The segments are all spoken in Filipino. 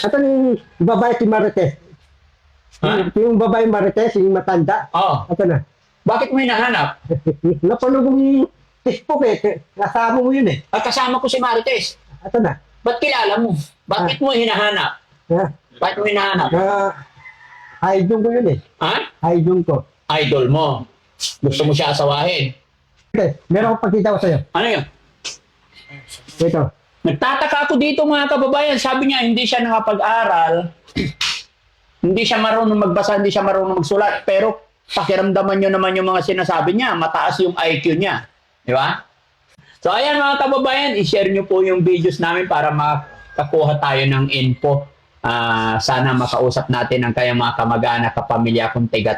Ito yung babae si Marites. Ha? Yung babae Marites, yung matanda. Oo. Ito na. Bakit mo hinahanap? Napanood yung Facebook eh. Kasama mo yun eh. At kasama ko si Marites. Ito na. Ba't kilala mo? Bakit mo hinahanap? Ah, Bakit mo hinahanap? idol ko yun eh. Ha? Idol ko. Idol mo. Gusto mo siya asawahin. Okay, meron akong pagkita ko sa'yo. Ano yun? Ito. Nagtataka ako dito mga kababayan. Sabi niya, hindi siya nakapag-aral. Hindi siya marunong magbasa, hindi siya marunong magsulat. Pero pakiramdaman nyo naman yung mga sinasabi niya. Mataas yung IQ niya. Di ba? So ayan mga kababayan, i-share nyo po yung videos namin para makakuha tayo ng info. Sana makausap natin ang kayang mga kamag-anak, kapamilya kung tiga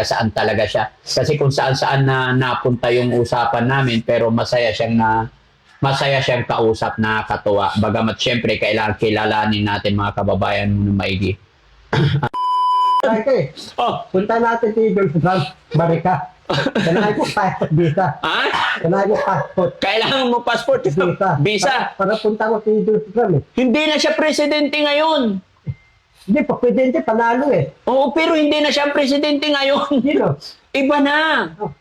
saan talaga siya. Kasi kung saan-saan na napunta yung usapan namin, pero masaya siyang kausap, nakakatuwa. Bagamat syempre kailangan kilalanin natin mga kababayan mo na maigi. Okay. Oh, Punta natin si Idol sa Marika. Kailangan ko passport visa. ha? Kailangan ko passport Kailangan mo passport. visa. Visa. Para punta ko si Idol sa eh. Hindi na siya presidente ngayon. Hindi, pa presidente, panalo eh. Oo, pero hindi na siya presidente ngayon. Sino? Iba na. Oh,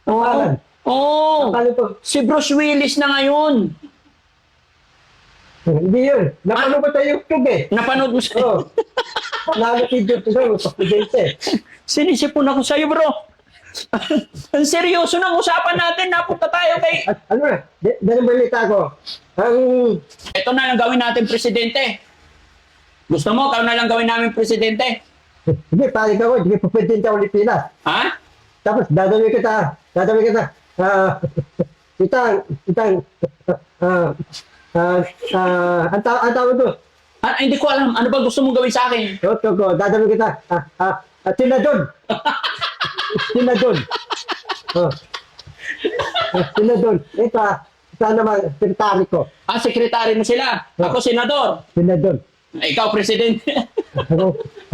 Oo. pangalan? Oo. Panalo to. Si Bruce Willis na ngayon. Hindi yun. Napanood ko sa YouTube eh. Napanood mo sa... Oh. Panalo si Idol sa presidente. Sinisipon ako sa'yo, bro. Ang seryoso ng usapan natin. Napunta tayo kay... At ano na, ganun balita ko. Ang, Ito na lang gawin natin presidente. Gusto mo, ikaw na lang gawin namin presidente? hindi, pari ka ko, hindi pa presidente ako Pilipinas. Ha? Tapos, dadawin kita, ang tawag to, Hindi ko alam. Ano ba gusto mong gawin sa akin? dadawin kita, Sinadon. Sinadon. Oh. Sinadon. Ito naman, sekretary ko. Sekretary mo sila. Ako, senador. Sinadon. Ikaw, presidente.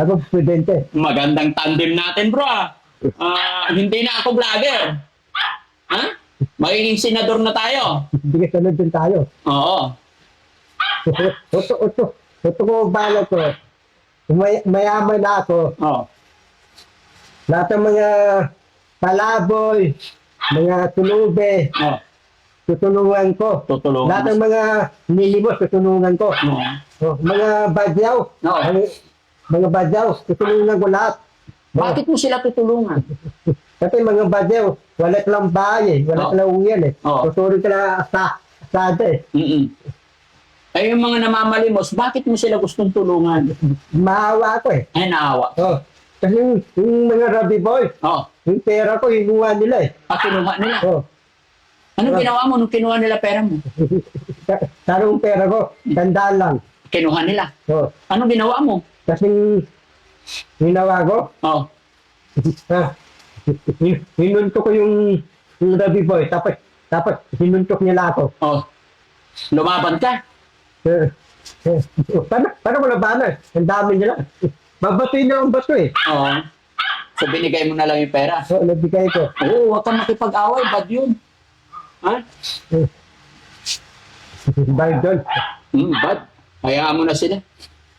Ako presidente. Magandang tandem natin, bro. Hindi na ako vlogger. Ha? Magiging senador na tayo. Hindi ka sunod din tayo. Oo. Ito ko bala ko. Mayaman na ako. Oo. Lahat ng mga palaboy, mga tulube, Oo. tutulungan ko. Tutulungan Lahat mo. ng mga nilimos, tutulungan ko. Oo. Oh, mga badyaw, Oo. mga badyaw, tutulungan ko lahat. Bakit mo sila tutulungan? Kasi mga badyaw, wala silang bahay eh, wala Oo. silang uyan eh. Oo. Tutulong sila asada eh. Mm-mm. Ay, yung mga namamalimos, bakit mo sila gustong tulungan? Maawa ako eh. Ay, naawa. Oh. Kasi yung mga rabbi boy, Oo. yung pera ko, hinuha nila eh. Kinuha nila. Oh. Anong ginawa mo nung kinuha nila pera mo? Sarong pera ko, tandaan lang. Kinuha nila. Oh. Anong ginawa mo? Kasi ginawa ko, Oo. hinuntok ko yung rabbi boy, tapos hinuntok nila ako. Oo. Lumaban ka. Paano ko labanan? Ang dami nila. Babatuin na ang bato eh. Oo. So, binigay mo na lang yung pera. So, nagbigay ko. Oo, huwag kang makipag-away. Bad yun. Ha? Dahil doon. Bad. Hayaan mo na sila.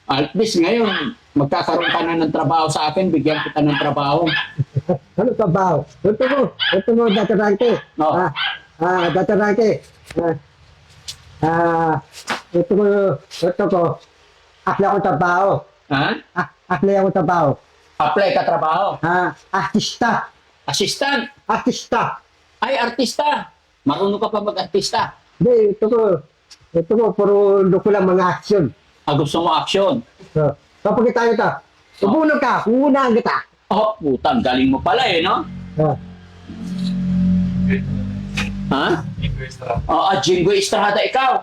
At least ngayon, magkakaroon ka na ng trabaho sa akin, bigyan kita ng trabaho. Ano trabaho? Ito mo, datarangke. Oo. Datarangke. Ito ko. Akla akong trabaho. Ha? Akla akong trabaho. Apply ka trabaho. Artista. Assistant. Artista. Ay, artista. Marunong ka pa mag-artista. Hindi, ito ko, puro ko lang mga action. Gusto mo action. So, kapag tayo ta, ubunod ka, uunahan kita. Oh, putang, galing mo pala eh, no? Ha? Jingo Estrada, ikaw.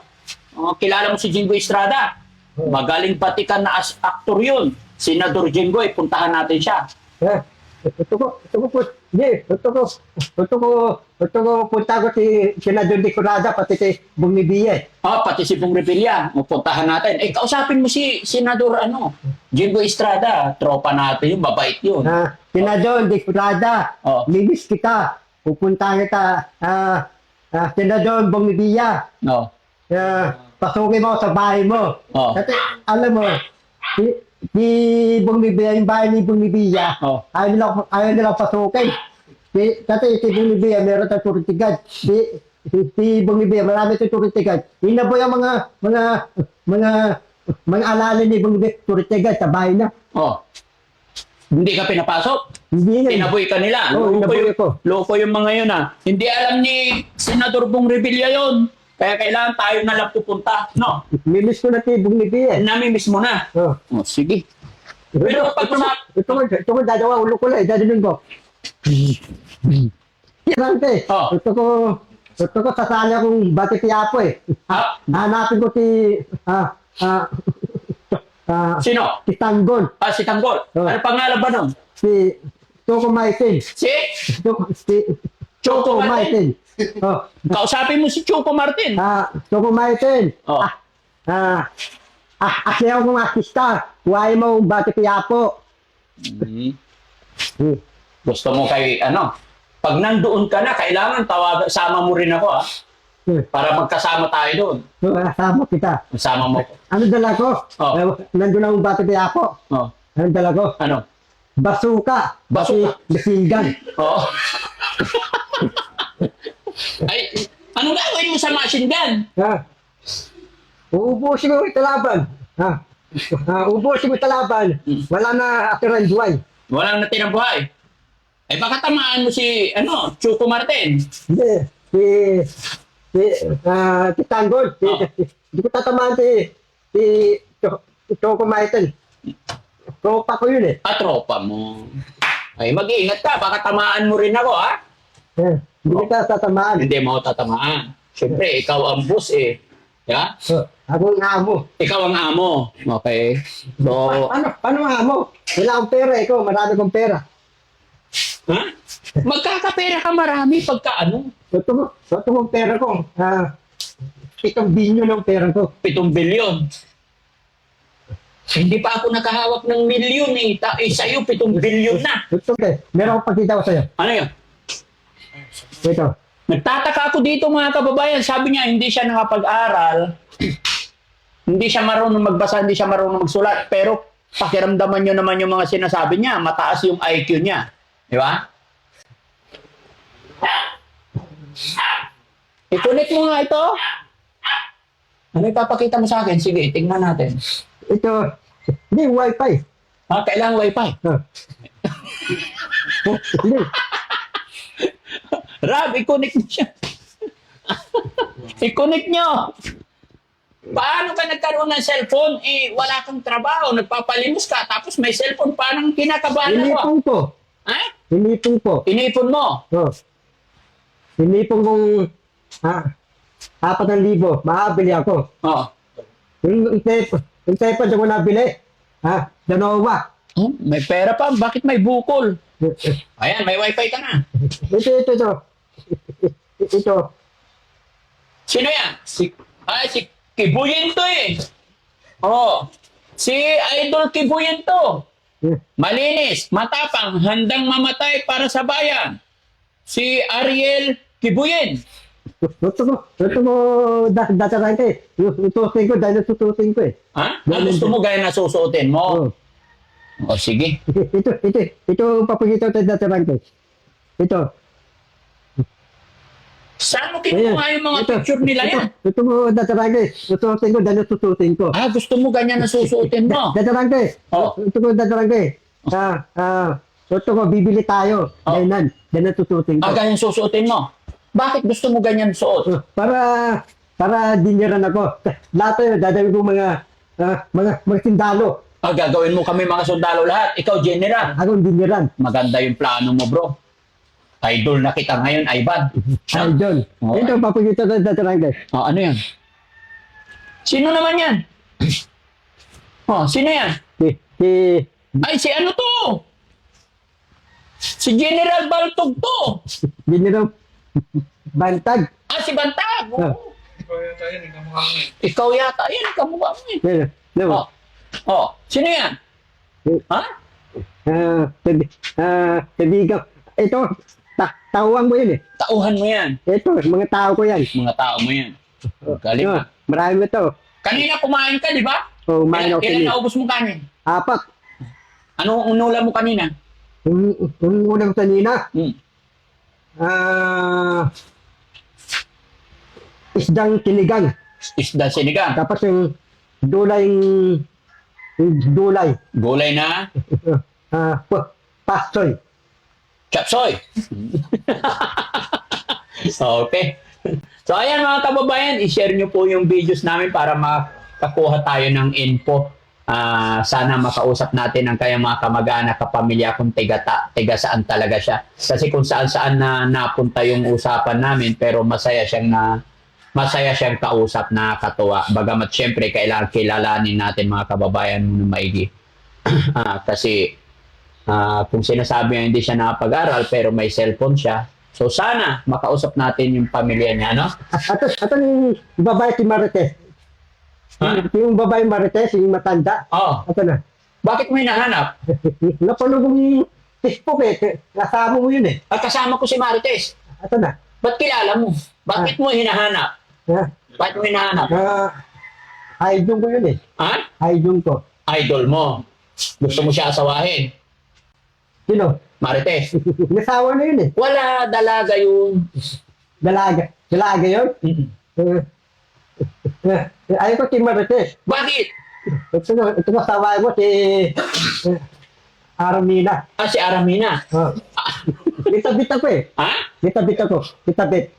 Kilala mo si Jingo Estrada? Magaling batikan na actor yun. Senador Jingo, puntahan natin siya. Ito ko, punta ko si Senador de Curada, pati si Bumibiye. Pati si Pong Revilla, puntahan natin. Kausapin mo si Senador Jingo Estrada. Tropa natin yun, mabait yun. Senador de Curada, libis kita. Pupuntahan kita, Senador Bumibiya. No. Pasukin mo sa bahay mo. Oh. Kasi, alam mo, si Bong Revilla, yung bahay ni Bong Revilla, Oh. ayaw nila pasukin. Kasi si Bong Revilla, meron tayong security guard. Si Bong Revilla, marami tayong security guard. Inaboy ang mga alala ni Bong Revilla, security guard sa bahay na. Oh. Hindi ka pinapasok? Hindi nga. Tinaboy ka nila. Oo, inaboy ko. Loko yung mga yun ah. Hindi alam ni Senador Bong Revilla yun. Kaya kailangan tayo na lang pupunta. No? Mimiss ko na si Bong Revilla. Namimiss mo na. Oh. Oh, sige. Pero pag-usap... Ito ko, dadawa, ulo ko lang, dadalhin ko. Yan te. Oh. Ito ko sasali akong Bati Quiapo eh. Ha? Hanapin ko Sino? si Tanggol. Ah, si Tanggol. Oh. Ano pangalan ba nun? Si Choco Maitin. Si Si Choco Maitin. Oh. Kausapin mo si Choco Martin. Choco Maitin. Oh. Kasi ako ng artista. Huwag mo Bati Quiapo. Gusto mo kay ano? Pag nandoon ka na, kailangan sama mo rin ako para magkasama tayo doon. Sama kita. Sama mo. Ano dala ko? Oh. Nandun akong Bati Quiapo. Oh. Ano dala ko? Ano? Basuka. Basuka. Basigan. Oo. Ay, anong gagawin mo sa machine gun? Uubusin ko ito laban. Uubusin ko ito laban. Wala na atiran buwan. Walang natirang buhay. Ay, baka tamaan mo si, Choco Martin. Hindi. Si Tanggol. Hindi ko tatamaan si Choco Maitin. Tropa ko yun eh. Tropa mo. Ay, mag-iingat ka. Baka tamaan mo rin ako, ha? Hindi kita tatamaan. Hindi mo tatamaan. Siyempre, ikaw ang boss, eh. Yeah? Ako ang amo. Ikaw ang amo. Okay. So, Paano ang amo? Wala akong pera. Ikaw, marami kong pera. ha? Magkakapera ka marami pagka ano? Ito kong pera ko. 7 bilyon ang pera ko. 7 bilyon. Hindi pa ako nakahawak ng milyon eh. Sa'yo, 7 bilyon na. Ito meron akong pakita ko sa'yo. Ano yun? Ito. Nagtataka ako dito mga kababayan. Sabi niya, hindi siya nakapag-aral. Hindi siya marunong magbasa, hindi siya marunong magsulat. Pero pakiramdaman niyo naman yung mga sinasabi niya. Mataas yung IQ niya. Di ba? I-connect mo nga ito. Ano ipapakita mo sa akin? Sige, tingnan natin. Ito. Hindi, wifi. Kailangan wifi. Hindi. Rab, i-connect mo siya. I-connect nyo. Paano ka nagkaroon ng cellphone? Wala kang trabaho, nagpapalimos ka, tapos may cellphone, parang kinakabahan ako. Inipon ko. Ha? Inipon ko. Inipon mo? Inipon kong 4,000. Makabili ako. Oh. Yung iPad ako nabili. Dalawa. May pera pa, bakit may bukol? Ayan, may wifi ka na. Ito. Sino yan? Si Kibuyin to eh. Oh. Si Idol Kibuyin to. Malinis, matapang, handang mamatay para sa bayan. Si Ariel Kibuyin. Ito ko, dataran ko eh. Tutusin ko, dahil tutusin ko eh. Ha? Gusto mo gaya na susuotin mo? O sige. Ito, papagitaw tayo dataran ko. Ito. Saan mo kinuha yung mga picture nila yan? Ito mo, dataran ko eh. Tutusin ko, dahil tutusin ko. Gusto mo ganyan na susuotin mo? Dataran ko eh. Ito ko, dataran ko eh. Ito ko, bibili tayo. Dahil tutusin ko. Ganyan susuotin mo? Bakit gusto mo ganyan suot? Para dinyaran ako. Lahat yun, dadawin ko mga sindalo. Gagawin mo kami mga sundalo lahat. Ikaw, general. Ako dinyaran. Maganda yung plano mo, bro. Idol na kita ngayon, Ivan. Idol. Ito, papagita tayo dataran ko. Ano yan? Sino naman yan? Sino yan? Si ano to? Si General Baltog to. Dinyaran. Bantag. Si Bantag. Ikaw yata yan, kamukha mo eh. Sino yan? Ha? Kaibigan. Ito, tauhan mo yun eh. Tauhan mo yan. Ito, mga tao ko yan. Mga tao mo yan. Galing. Marami ito. Kanina kumain ka, di ba? So, kumain ako Kailan sini. naubos mo kanin? Apat. Anong unula mo kanina? Yung unang kanina, Hmm. isdang sinigang. Isda sinigang. Tapos yung dulay, Gulay na pasoy. chapsoy. Okay. So ayan mga kababayan, i-share nyo po yung videos namin para makakuha tayo ng info. Sana makausap natin ang kayang mga kamag-anak, kapamilya kung tiga saan talaga siya. Kasi kung saan-saan na napunta yung usapan namin, pero masaya siyang kausap, nakakatuwa. Bagamat syempre kailangan kilalanin natin mga kababayan muna maigi. Kasi kung sinasabi niya hindi siya nakapag-aral pero may cellphone siya, so sana makausap natin yung pamilya niya, no? At yung babae si Marites. Yung babae Marites, yung matanda. Oh, Ito na. bakit mo hinahanap? Napanood ko yung Facebook eh. Kasama mo yun eh. At kasama ko si Marites. Ito na. Ba't kilala mo? Bakit mo hinahanap? Ha? Bakit mo hinahanap? Idol ko yun eh. Ha? Idol ko. Idol mo. Gusto mo siya asawahin. Sino? Marites. Nasawa na yun eh. Wala, dalaga yun. Dalaga. Dalaga yun? Ayaw ko si Marites. Bakit? Ito nasawa ko si Armina. Si Aramina. Bitabit ako eh. Ha? Bitabit ako. Bitabit.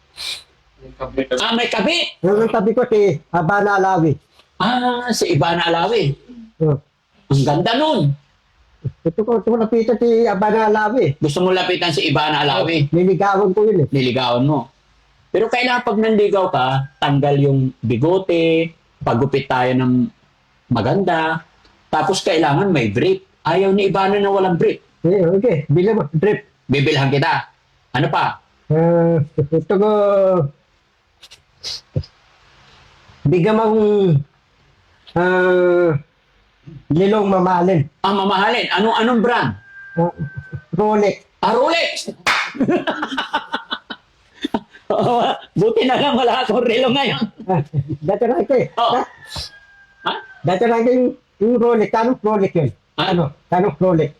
May kabit. Yung tabi ko si Habana Alawi. Si Ivana Alawi. Ang ganda nun. Ito ko napitan si Habana Alawi. Gusto mo lapitan si Ivana Alawi. Niligawan ko yun eh. Niligawan mo. Pero kailangan pag nanligaw ka, tanggal yung bigote, pagupit tayo ng maganda, tapos kailangan may brief. Ayaw ni Ivana na walang brief. Okay, bilang mo, drip. Bibilhan kita. Ano pa? Ito ko, bigyan mong nilong mamahalin. Mamahalin. Anong brand? Rolex. Rolex! Buti na lang wala akong relo ngayon. Dati na ito eh. Oh. Ha? Dati na ito yung Rolex. Anong Rolex yun? Anong Rolex?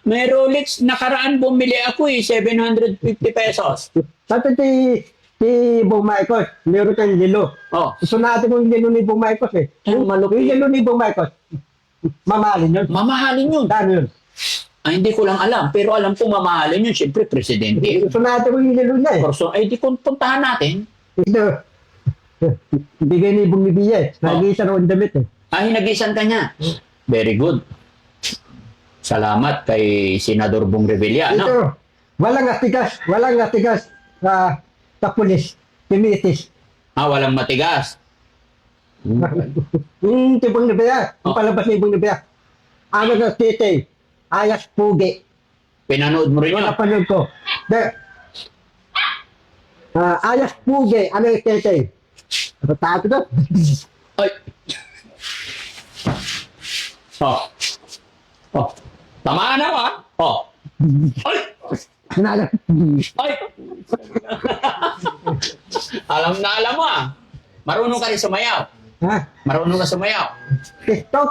May Rolex, nakaraan bumili ako 750 pesos. Dati si Bong Marcos, meron tayong lilo. Oh. Gusto natin kung yung lilo ni Bong Marcos eh. Ang malupit. Yung lilo ni Bong Marcos, mamahalin yun. Mamahalin yun. Dami yun. Hindi ko lang alam, pero alam ko mamahalin yun. Siyempre, presidente. Gusto natin kung yung lilo niya eh. Di puntahan natin. Ito, bigay ni Bong Libiya eh. Nag-iisa na ang damit eh. Hinagisan ka niya. Very good. Salamat kay Senador Bong Revilla. Ito, No? walang atigas sa pulis, timitis. Walang matigas. Yung tibong Libiya, yung palabas ni Bong Libiya. Ano na tite, ayas pugi. Pinanood mo rin Yung yun. napanood ko. Ayas pugi, ano yung tite? Ano tato to? Ay. Tamaan ako ha. Ay. Sinala. Ay. Alam mo Marunong ka rin sumayaw. Ha? Marunong ka sumayaw. TikTok?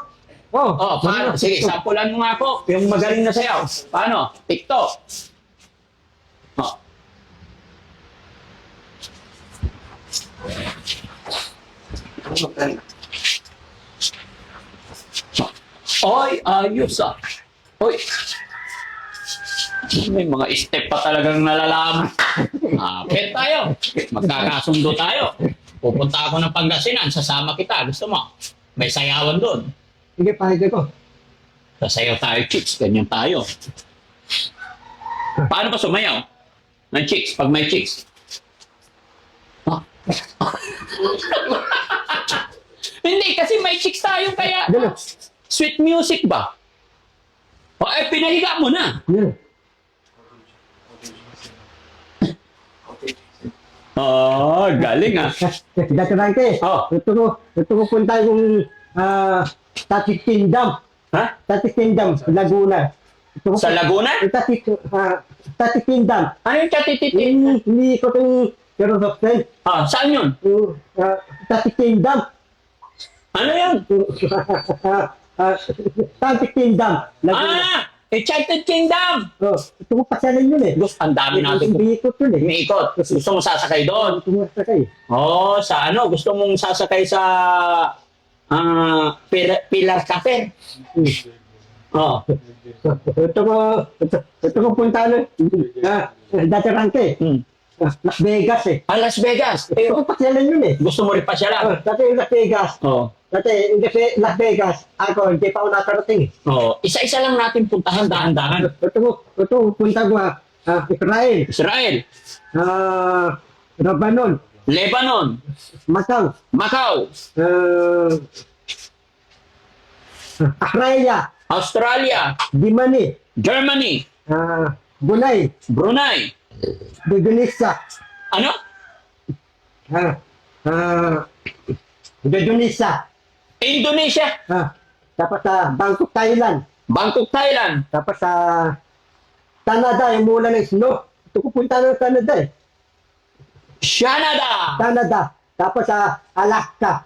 Paano? Sige, sampulan mo nga ako. Yung magaling na sayaw. Paano? TikTok. Oy, ayos ah. Oy. May mga step pa talagang nalalaman. Pet tayo. Magkakasundo tayo. Pupunta ako ng Pangasinan, sasama kita. Gusto mo? May sayawan doon. Sige, pakita ko. Sasayaw tayo, chicks. Ganyan tayo. Paano ka sumayaw? Ng chicks, pag may chicks. Hindi, kasi may chicks tayo kaya Gano'n. sweet music ba? Pinahiga mo na. Gano'n. Galing ah. Dati lang ito eh. Ito ko punta yung Tatis Kingdom. Ha? Tatis Kingdom, Laguna. Sa Laguna? Tatis Kingdom. Ano yung chatititi? Hindi ko itong Jerusalem. Saan yun? Tatis Kingdom. Ano yun? Enchanted Kingdom. Enchanted Kingdom! Oh, ito mo pasyalan yun eh. Gusto, ang dami natin. Hindi ikot yun eh. Umiikot. Gusto mo sasakay doon? Ito mo pasakay. Oo, sa ano? Gusto mong sasakay sa Pilar Cafe? Oo. Ito ko punta na. Dati Ranke. Hmm. Las Vegas eh. Las Vegas. Ito ko pasyalan yun eh. Gusto mo rin pa siya lang? Dati Las Vegas. Oo. Dati Las Vegas. Ako, hindi pa ako nakarating eh. Oo. Isa-isa lang natin puntahan, dahan-dahan. Ito punta ko Israel. Israel, Lebanon. Lebanon, Macau. Macau, Australia. Australia, Dimani. Germany, Brunei. Brunei. Indonesia. Ano? Indonesia. Indonesia, Tapos sa Bangkok, Thailand. Bangkok, Thailand, Tapos sa Canada, yung mula ng snow. Ito ko punta ng Canada eh. Canada, Canada. Tapos sa Alaska.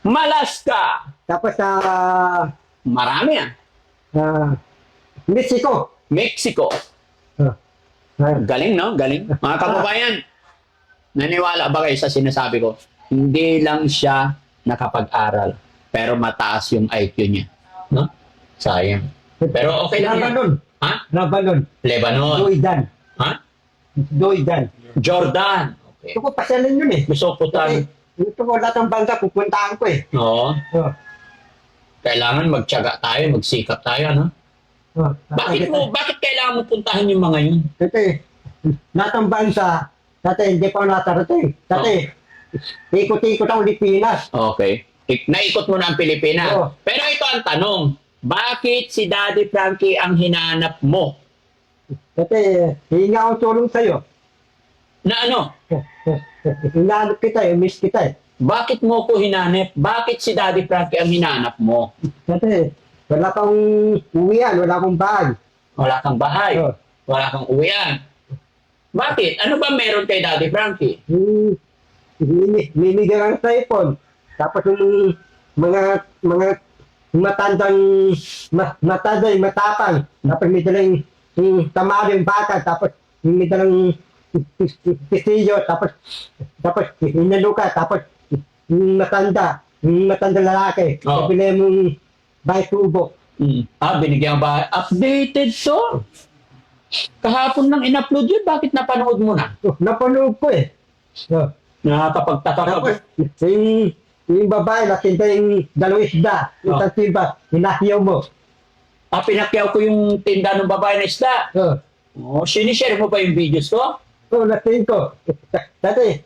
Malaska. Tapos sa Marami Mexico. Mexico. Galing, no? Galing. Mga kababayan, naniwala ba kayo sa sinasabi ko? Hindi lang siya nakapag-aral, pero mataas yung IQ niya. No? Sayang. Pero okay lang yan. Lebanon. Ha? Lebanon. Lebanon. Doidan. Ha? Doidan. Jordan. Okay. Ito ko pasyalan yun eh. Gusto ko Kasi ito ko lahat ng bansa pupuntahan ko eh. Oo. Oh. Kailangan magtiyaga tayo, magsikap tayo, no? Oh. Bakit kailangan mo puntahan yung mga yun? Dati, lahat ng bansa, dati hindi pa ako nakarating. Dati, ikot-ikot ako Pilipinas. Okay. Naikot mo na ang Pilipinas. Oo. Pero ito ang tanong, bakit si Daddy Frankie ang hinanap mo? Dati, hihinga akong tulong sa'yo. Na ano? Hinahanap kita eh, miss kita eh. Bakit mo ko hinanap? Bakit si Daddy Frankie ang hinanap mo? Dati, wala kang uwian, wala kang bahay. Wala kang bahay. Oo. Wala kang uwian. Bakit? Ano ba meron kay Daddy Frankie? Mimigay ang cellphone. Tapos yung mga matandang matapang. Tapos may dalang tamaring bata. Tapos may dalang pistilyo. Tapos inaluka. Tapos yung matanda lalaki. Oo. Sabili mong bahay tubo. Binigyan ba? Updated to? Kahapon nang in-upload yun, bakit napanood mo na? Napanood ko eh. Nakakapagtaka ka ba? Tapos yung babae natinda yung dalawang isda. Yung tansiba, hinahiyaw mo. Pinakyaw ko yung tinda ng babae na isda. Sinishare mo ba yung videos ko? Natin ko. Dati,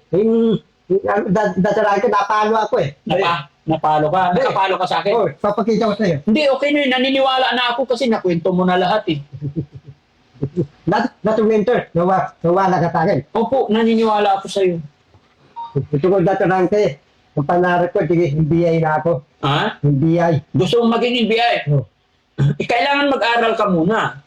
dataraan ko, napalo ako eh. Napalo ka? Nakapalo ka sa akin? Papakita ko sa'yo. Hindi, okay na yun. Naniniwala na ako kasi nakwento mo na lahat eh. Not winter, nawala ka sa akin. Opo, naniniwala ako sa'yo. Ito ko dataraan ko eh. Ang pangarap ko, BI na ako. Ha? BI. Gusto mong maging NBI? Kailangan mag-aral ka muna.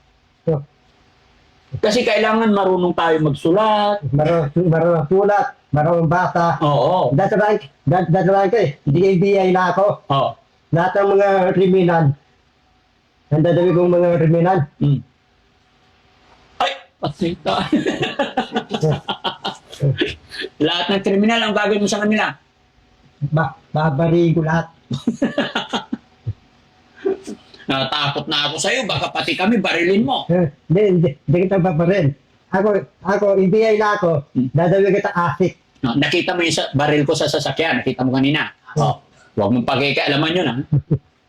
Kasi kailangan marunong tayo magsulat. Marunong sulat, marunong basa. Oo. Dataraan ko eh. BI na ako. Oo. Lahat ng mga kriminal. Ang dadawin kong mga kriminal. Ay, patay tayo. Lahat ng kriminal ang gagawin mo sa kanila. Babariin ko lahat. Natakot na ako sa'yo. Baka pati kami barilin mo. Hindi kita babarin. Ako, ibigay na ako. Dadawin kita asik. Nakita mo yung baril ko sa sasakyan. Nakita mo kanina. Huwag mong pagkikaalaman yun, ha?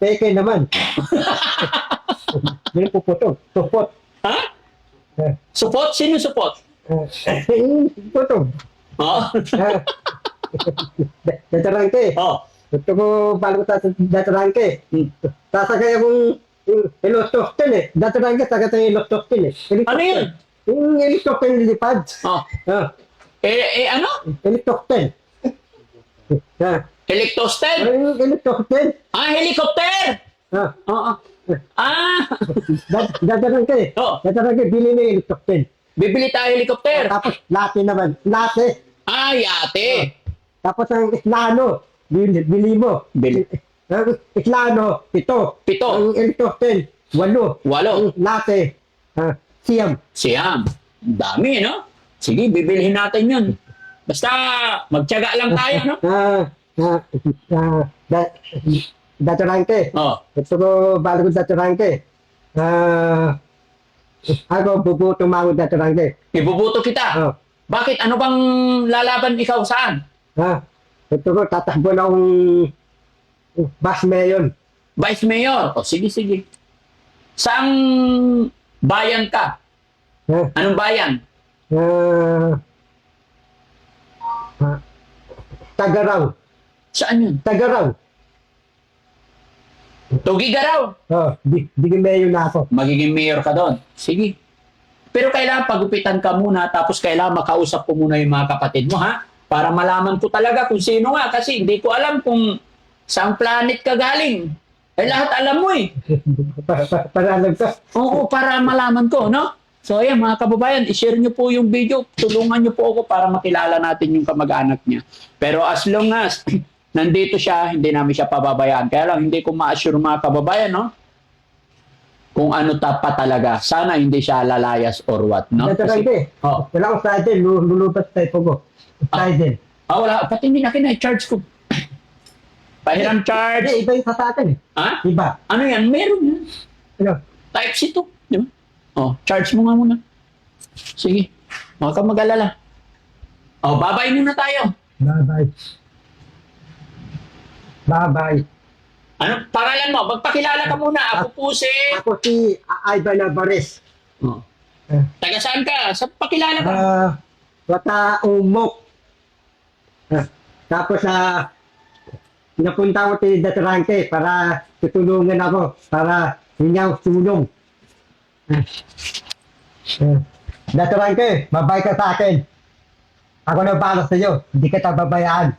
Peke naman. Hindi puputol. Tupot. Ha? Support? Sino support? Putol. Oo. Datarangke. Ito ko, paano ko datarangke. Sasakay akong helicopter eh. Datarangke, sasakay yung helicopter eh. Ano yun? Yung helicopter nilipad. Ano? Helicopter. Helicopter? Yung helicopter. Helicopter! Oo. Datarangke. Datarangke, bili mo yung helicopter. Bibili tayo helicopter. Tapos, late naman. Late. Yate. Tapos ang islano. bili mo. Bili. Ang Islano, 7. 7. Ang Elitosten, 8. 8. Ang Latte, Siyam. Siyam. Ang dami, no? Sige, bibilhin natin yun. Basta, magtiyaga lang tayo, no? Datorangke. Oh, Gusto ko, bago ko datorangke. Ako, bubuto mo ako datorangke. ibubuto kita. Oh. Bakit? Ano bang lalaban ikaw saan? Gusto ko, tatakbo na akong bus mayon. Vice Mayor. O, sige, sige. Saang bayan ka? Anong bayan? Tagaraw. Saan yun? Tagaraw. Tugigaraw. Di mayon na ako. Magiging mayor ka doon. Sige. Pero kailangan pagupitan ka muna, tapos kailangan makausap ko muna yung mga kapatid mo, ha? Para malaman ko talaga kung sino nga, kasi hindi ko alam kung saang planet ka galing. Eh, lahat alam mo eh. Para alam ko. Oo, para malaman ko, no? So, ayan, mga kababayan, i-share nyo po yung video. Tulungan nyo po ako para makilala natin yung kamag-anak niya. Pero as long as nandito siya, hindi namin siya pababayaan. Kaya lang, hindi ko ma-assure mga kababayan, no? Kung ano pa talaga. Sana hindi siya lalayas or what, no? Datorangke. Oh. Wala akong side lulubat tayo po ko. Side. Wala. Pati hindi na charge ko. Pahiram charge. Iba yung sa atin eh. Ha? Iba. Ano yan? Meron yan. Ano? Type-C to. Di ba? Oh, charge mo nga muna. Sige. Huwag kang mag-alala. Oh, babay muna tayo. Bye-bye. Bye-bye. Ano? Pangalan mo? Magpakilala ka muna. Ako po si... Ako si Ivan Alvarez. Oh. Taga saan ka? Sa pakilala ka. Wata umok. Tapos napunta ko si Datorangke para tutulungan ako, para hinyaw tulong. Datorangke, mabay ka sa akin. Ako na balas sa iyo, hindi kita babayaan.